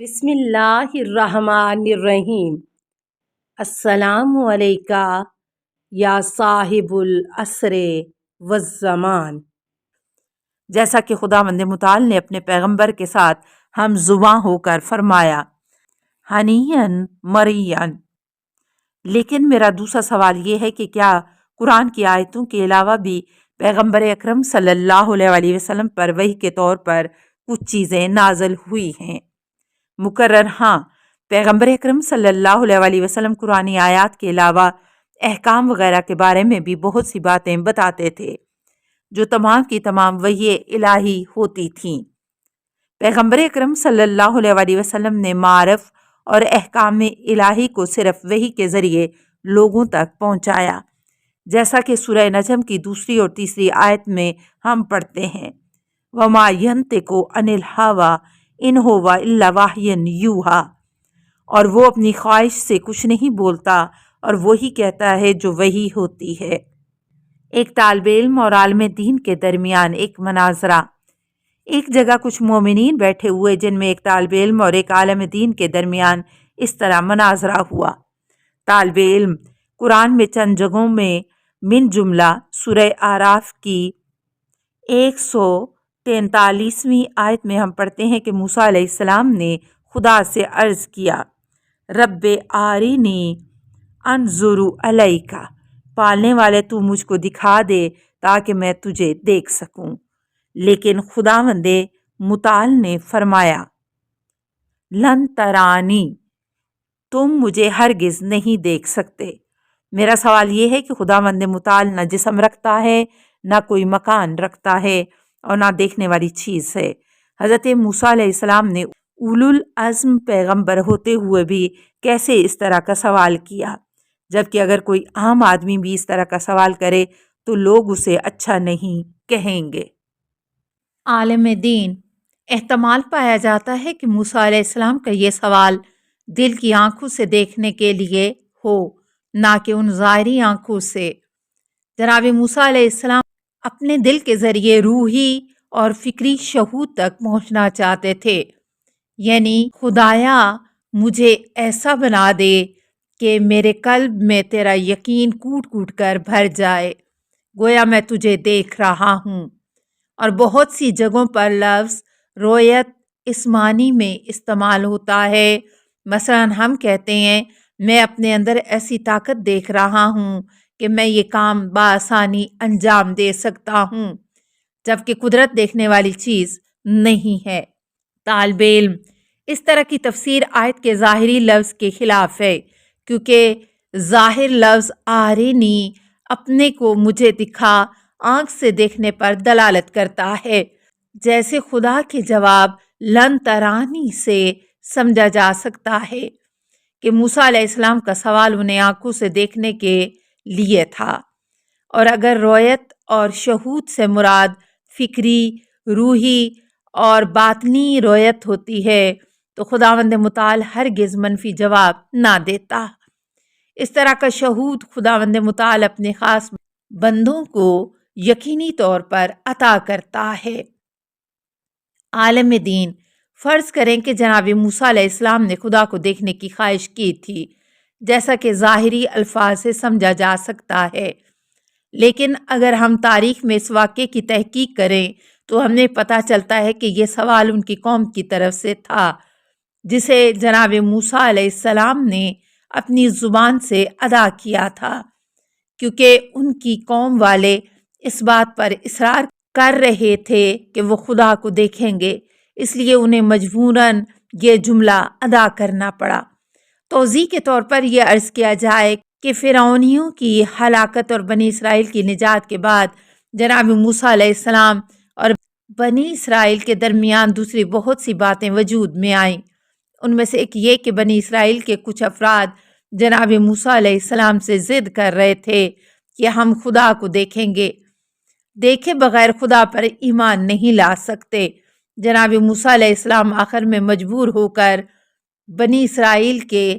بسم اللہ الرحمن الرحیم۔ السلام علیکہ یا صاحب العصر والزمان۔ جیسا کہ خداوند متعال نے اپنے پیغمبر کے ساتھ ہم زباں ہو کر فرمایا ہنیئن مریئن۔ لیکن میرا دوسرا سوال یہ ہے کہ کیا قرآن کی آیتوں کے علاوہ بھی پیغمبر اکرم صلی اللہ علیہ وسلم پر وحی کے طور پر کچھ چیزیں نازل ہوئی ہیں؟ مقرر ہاں، پیغمبر اکرم صلی اللہ علیہ وسلم قرآنی آیات کے علاوہ احکام وغیرہ کے بارے میں بھی بہت سی باتیں بتاتے تھے جو تمام کی تمام وحی الہی ہوتی تھیں۔ پیغمبر اکرم صلی اللہ علیہ وسلم نے معارف اور احکام الہی کو صرف وحی کے ذریعے لوگوں تک پہنچایا، جیسا کہ سورہ نجم کی دوسری اور تیسری آیت میں ہم پڑھتے ہیں وَمَا يَنطِقُ عَنِ الْهَوَىٰ إِنْ هُوَ إِلَّا وَحْيٌ يُوحَىٰ، اور وہ اپنی خواہش سے کچھ نہیں بولتا اور وہی کہتا ہے جو وحی ہوتی ہے۔ ایک طالب علم اور عالم دین کے درمیان ایک مناظرہ۔ ایک جگہ کچھ مومنین بیٹھے ہوئے جن میں ایک طالب علم اور ایک عالم دین کے درمیان اس طرح مناظرہ ہوا۔ طالب علم قرآن میں چند جگہوں میں من جملہ سورہ اعراف کی 143ویں آیت میں ہم پڑھتے ہیں کہ موسیٰ علیہ السلام نے خدا سے عرض کیا رب آرینی انظر الیک، پالنے والے تو مجھ کو دکھا دے تاکہ میں تجھے دیکھ سکوں۔ لیکن خداوند متعال نے فرمایا لن ترانی، تم مجھے ہرگز نہیں دیکھ سکتے۔ میرا سوال یہ ہے کہ خداوند متعال نہ جسم رکھتا ہے، نہ کوئی مکان رکھتا ہے اور نہ دیکھنے والی چیز ہے۔ حضرت موسیٰ علیہ السلام نے اولو العزم پیغمبر ہوتے ہوئے بھی کیسے اس طرح کا سوال کیا، جبکہ اگر کوئی عام آدمی بھی اس طرح کا سوال کرے تو لوگ اسے اچھا نہیں کہیں گے۔ عالم دین احتمال پایا جاتا ہے کہ موسیٰ علیہ السلام کا یہ سوال دل کی آنکھوں سے دیکھنے کے لیے ہو، نہ کہ ان ظاہری آنکھوں سے۔ جناب موسیٰ علیہ السلام اپنے دل کے ذریعے روحی اور فکری شہود تک پہنچنا چاہتے تھے، یعنی خدایا مجھے ایسا بنا دے کہ میرے قلب میں تیرا یقین کوٹ کوٹ کر بھر جائے، گویا میں تجھے دیکھ رہا ہوں۔ اور بہت سی جگہوں پر لفظ رویت اس معنی میں استعمال ہوتا ہے۔ مثلا ہم کہتے ہیں میں اپنے اندر ایسی طاقت دیکھ رہا ہوں کہ میں یہ کام بآسانی انجام دے سکتا ہوں، جبکہ قدرت دیکھنے والی چیز نہیں ہے۔ طالب علم اس طرح کی تفسیر آیت کے ظاہری لفظ کے خلاف ہے، کیونکہ ظاہر لفظ آرینی اپنے کو مجھے دکھا آنکھ سے دیکھنے پر دلالت کرتا ہے، جیسے خدا کے جواب لن ترانی سے سمجھا جا سکتا ہے کہ موسیٰ علیہ السلام کا سوال انہیں آنکھوں سے دیکھنے کے لیے تھا، اور اگر رویت اور شہود سے مراد فکری، روحی اور باطنی رویت ہوتی ہے تو خداوند متعال ہرگز منفی جواب نہ دیتا۔ اس طرح کا شہود خداوند متعال اپنے خاص بندوں کو یقینی طور پر عطا کرتا ہے۔ عالم دین فرض کریں کہ جناب موسیٰ علیہ السلام نے خدا کو دیکھنے کی خواہش کی تھی، جیسا کہ ظاہری الفاظ سے سمجھا جا سکتا ہے، لیکن اگر ہم تاریخ میں اس واقعے کی تحقیق کریں تو ہمیں پتہ چلتا ہے کہ یہ سوال ان کی قوم کی طرف سے تھا، جسے جناب موسیٰ علیہ السلام نے اپنی زبان سے ادا کیا تھا، کیونکہ ان کی قوم والے اس بات پر اصرار کر رہے تھے کہ وہ خدا کو دیکھیں گے، اس لیے انہیں مجبوراً یہ جملہ ادا کرنا پڑا۔ توضیح کے طور پر یہ عرض کیا جائے کہ فرعونیوں کی ہلاکت اور بنی اسرائیل کی نجات کے بعد جناب موسیٰ علیہ السلام اور بنی اسرائیل کے درمیان دوسری بہت سی باتیں وجود میں آئیں۔ ان میں سے ایک یہ کہ بنی اسرائیل کے کچھ افراد جناب موسیٰ علیہ السلام سے ضد کر رہے تھے کہ ہم خدا کو دیکھیں گے، دیکھے بغیر خدا پر ایمان نہیں لا سکتے۔ جناب موسیٰ علیہ السلام آخر میں مجبور ہو کر بنی اسرائیل کے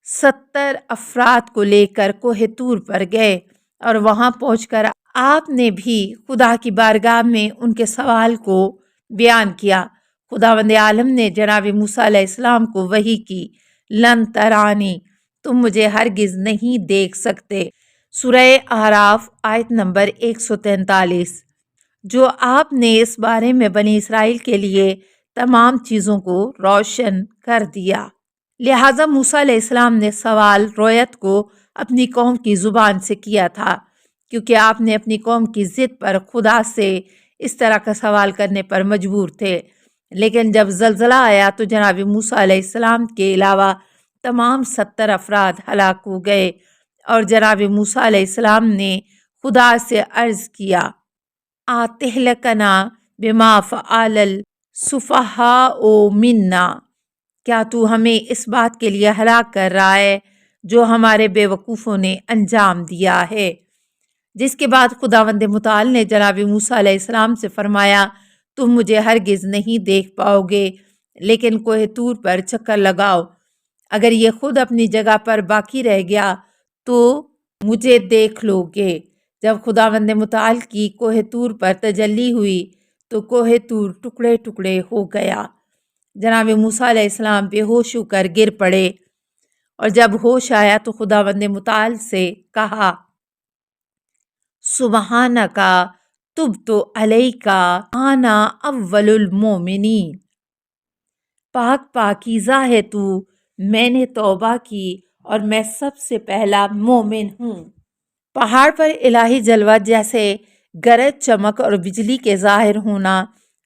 70 افراد کو لے کر کوہ طور پر گئے، اور وہاں پہنچ کر آپ نے بھی خدا کی بارگاہ میں ان کے سوال کو بیان کیا۔ خداوند عالم نے جناب موسیٰ علیہ السلام کو وحی کی، لن ترانی، تم مجھے ہرگز نہیں دیکھ سکتے۔ سورہ اعراف آیت نمبر 143۔ جو آپ نے اس بارے میں بنی اسرائیل کے لیے تمام چیزوں کو روشن کر دیا۔ لہٰذا موسیٰ علیہ السلام نے سوال رویت کو اپنی قوم کی زبان سے کیا تھا، کیونکہ آپ نے اپنی قوم کی ضد پر خدا سے اس طرح کا سوال کرنے پر مجبور تھے۔ لیکن جب زلزلہ آیا تو جناب موسیٰ علیہ السلام کے علاوہ تمام 70 افراد ہلاک ہو گئے، اور جناب موسیٰ علیہ السلام نے خدا سے عرض کیا، آتہلکنا بما فعل السفہاء منا، کیا تو ہمیں اس بات کے لیے ہلاک کر رہا ہے جو ہمارے بے وقوفوں نے انجام دیا ہے؟ جس کے بعد خداوند متعال نے جناب موسیٰ علیہ السلام سے فرمایا، تم مجھے ہرگز نہیں دیکھ پاؤ گے، لیکن کوہ طور پر چکر لگاؤ، اگر یہ خود اپنی جگہ پر باقی رہ گیا تو مجھے دیکھ لو گے۔ جب خداوند متعال کی کوہ طور پر تجلی ہوئی تو کوہ طور ٹکڑے ٹکڑے ہو گیا۔ جناب موسیٰ علیہ السلام بے ہوش ہو کر گر پڑے، اور جب ہوش آیا تو خداوند متعال سے کہا، سبحانکا تبت علیکا انا اول المؤمنین، پاک پاکیزہ ہے تو، میں نے توبہ کی اور میں سب سے پہلا مومن ہوں۔ پہاڑ پر الہی جلوہ جیسے گرج، چمک اور بجلی کے ظاہر ہونا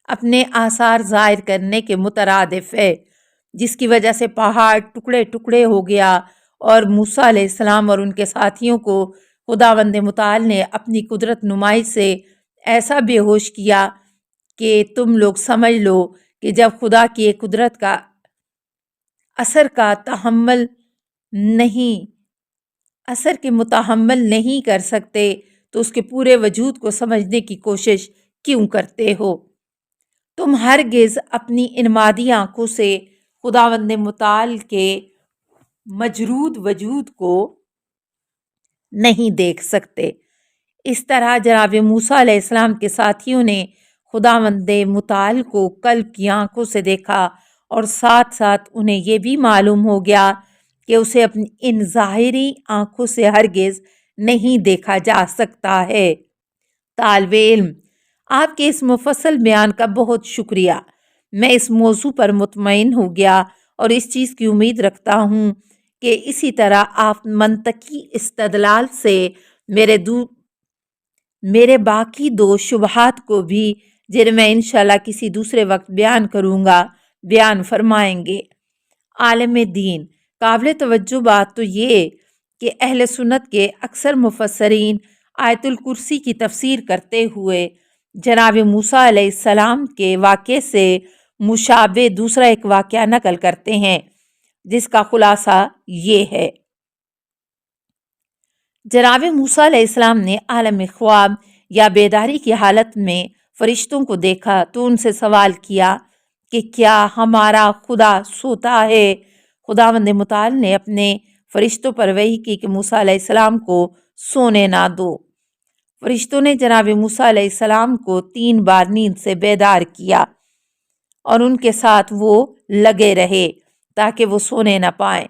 اپنے آثار ظاہر کرنے کے مترادف ہے، جس کی وجہ سے پہاڑ ٹکڑے ٹکڑے ہو گیا، اور موسیٰ علیہ السلام اور ان کے ساتھیوں کو خداوند متعال نے اپنی قدرت نمائی سے ایسا بے ہوش کیا کہ تم لوگ سمجھ لو کہ جب خدا کی ایک قدرت کا اثر کے متحمل نہیں کر سکتے تو اس کے پورے وجود کو سمجھنے کی کوشش کیوں کرتے ہو؟ تم ہرگز اپنی ان مادی آنکھوں سے خداوند متعال کے مجرود وجود کو نہیں دیکھ سکتے۔ اس طرح جناب موسیٰ علیہ السلام کے ساتھیوں نے خداوند متعال کو قلب کی آنکھوں سے دیکھا، اور ساتھ ساتھ انہیں یہ بھی معلوم ہو گیا کہ اسے اپنی ان ظاہری آنکھوں سے ہرگز نہیں دیکھا جا سکتا ہے۔ طالب علم، آپ کے اس مفصل بیان کا بہت شکریہ۔ میں اس موضوع پر مطمئن ہو گیا اور اس چیز کی امید رکھتا ہوں کہ اسی طرح آپ منطقی استدلال سے میرے باقی 2 شبہات کو بھی، جن میں انشاءاللہ کسی دوسرے وقت بیان کروں گا، بیان فرمائیں گے۔ عالم دین، قابل توجہ بات تو یہ کہ اہل سنت کے اکثر مفسرین آیت الکرسی کی تفسیر کرتے ہوئے جناب موسیٰ علیہ السلام کے واقعے سے مشابہ دوسرا ایک واقعہ نقل کرتے ہیں، جس کا خلاصہ یہ ہے۔ جناب موسیٰ علیہ السلام نے عالم خواب یا بیداری کی حالت میں فرشتوں کو دیکھا تو ان سے سوال کیا کہ کیا ہمارا خدا سوتا ہے؟ خداوند متعال نے اپنے فرشتوں پر وحی کی کہ موسیٰ علیہ السلام کو سونے نہ دو۔ فرشتوں نے جناب موسیٰ علیہ السلام کو 3 بار نیند سے بیدار کیا، اور ان کے ساتھ وہ لگے رہے تاکہ وہ سونے نہ پائیں۔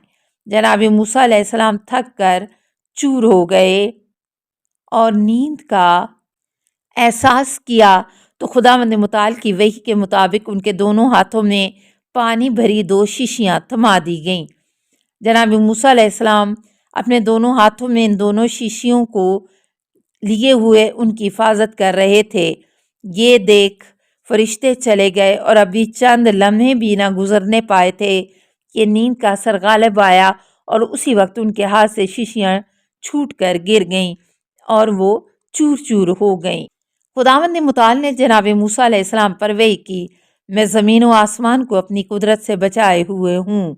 جناب موسیٰ علیہ السلام تھک کر چور ہو گئے اور نیند کا احساس کیا تو خداوند متعال کی وحی کے مطابق ان کے دونوں ہاتھوں میں پانی بھری 2 شیشیاں تھما دی گئیں۔ جناب موسیٰ علیہ السلام اپنے دونوں ہاتھوں میں ان دونوں شیشیوں کو لیے ہوئے ان کی حفاظت کر رہے تھے۔ یہ دیکھ فرشتے چلے گئے اور ابھی چند لمحے بھی نہ گزرنے پائے تھے کہ نیند کا اثر غالب آیا، اور اسی وقت ان کے ہاتھ سے شیشیاں چھوٹ کر گر گئیں اور وہ چور چور ہو گئیں۔ خداوند متعال نے جناب موسیٰ علیہ السلام پر وحی کی، میں زمین و آسمان کو اپنی قدرت سے بچائے ہوئے ہوں۔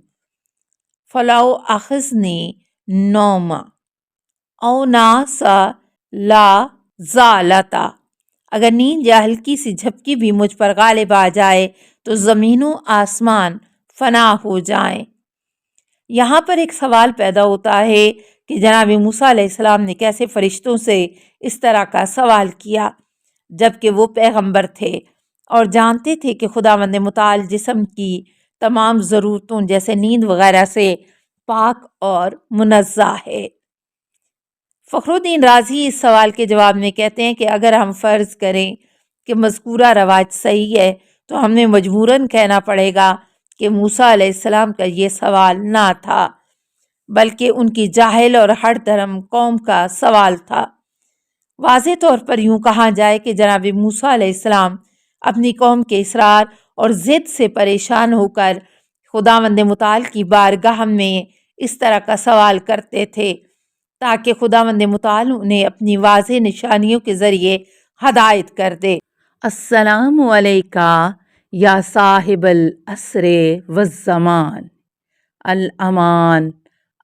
فَلَوْ أَخَذْنِي نَوْمًا أَوْ نَعَاسًا لَزَالَتَا، اگر نیند یا ہلکی سی جھپکی بھی مجھ پر غالب آ جائے تو زمین و آسمان فنا ہو جائیں۔ یہاں پر ایک سوال پیدا ہوتا ہے کہ جناب موسیٰ علیہ السلام نے کیسے فرشتوں سے اس طرح کا سوال کیا جبکہ وہ پیغمبر تھے اور جانتے تھے کہ خداوند متعال جسم کی تمام ضرورتوں جیسے نیند وغیرہ سے پاک اور منزہ ہے۔ فخر الدین رازی اس سوال کے جواب میں کہتے ہیں کہ اگر ہم فرض کریں کہ مذکورہ رواج صحیح ہے تو ہمیں مجبوراً کہنا پڑے گا کہ موسیٰ علیہ السلام کا یہ سوال نہ تھا بلکہ ان کی جاہل اور ہر دھرم قوم کا سوال تھا۔ واضح طور پر یوں کہا جائے کہ جناب موسیٰ علیہ السلام اپنی قوم کے اصرار اور ضد سے پریشان ہو کر خداوند متعال کی بارگاہ میں اس طرح کا سوال کرتے تھے تاکہ خداوند متعال انہیں اپنی واضح نشانیوں کے ذریعے ہدایت کر دے۔ السلام علیکہ یا صاحب العصر والزمان، الامان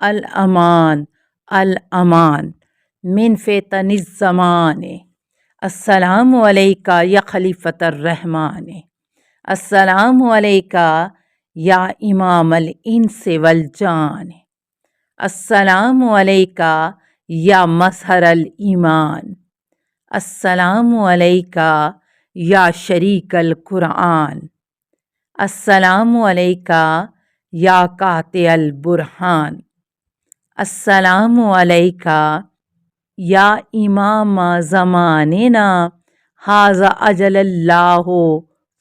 الامان الامان من فتن الزمان، السلام علیکہ یا خلیفۃ الرحمن، السلام علیکہ یا امام الانس والجان، السلام علیکہ یا مظہر الایمان، السلام علیکہ یا شریک القرآن، السلام علیکہ یا قاطع البرہان، السلام علیکہ یا امام زماننا ھذا اجل اللہ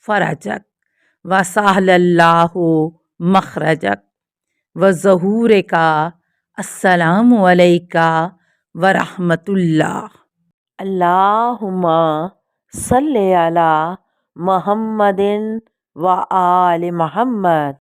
فرجک وسہل اللہ مخرجک وظہورک، السلام علیکہ ورحمۃ اللہ۔ اللہم صلی علی محمد و آل محمد۔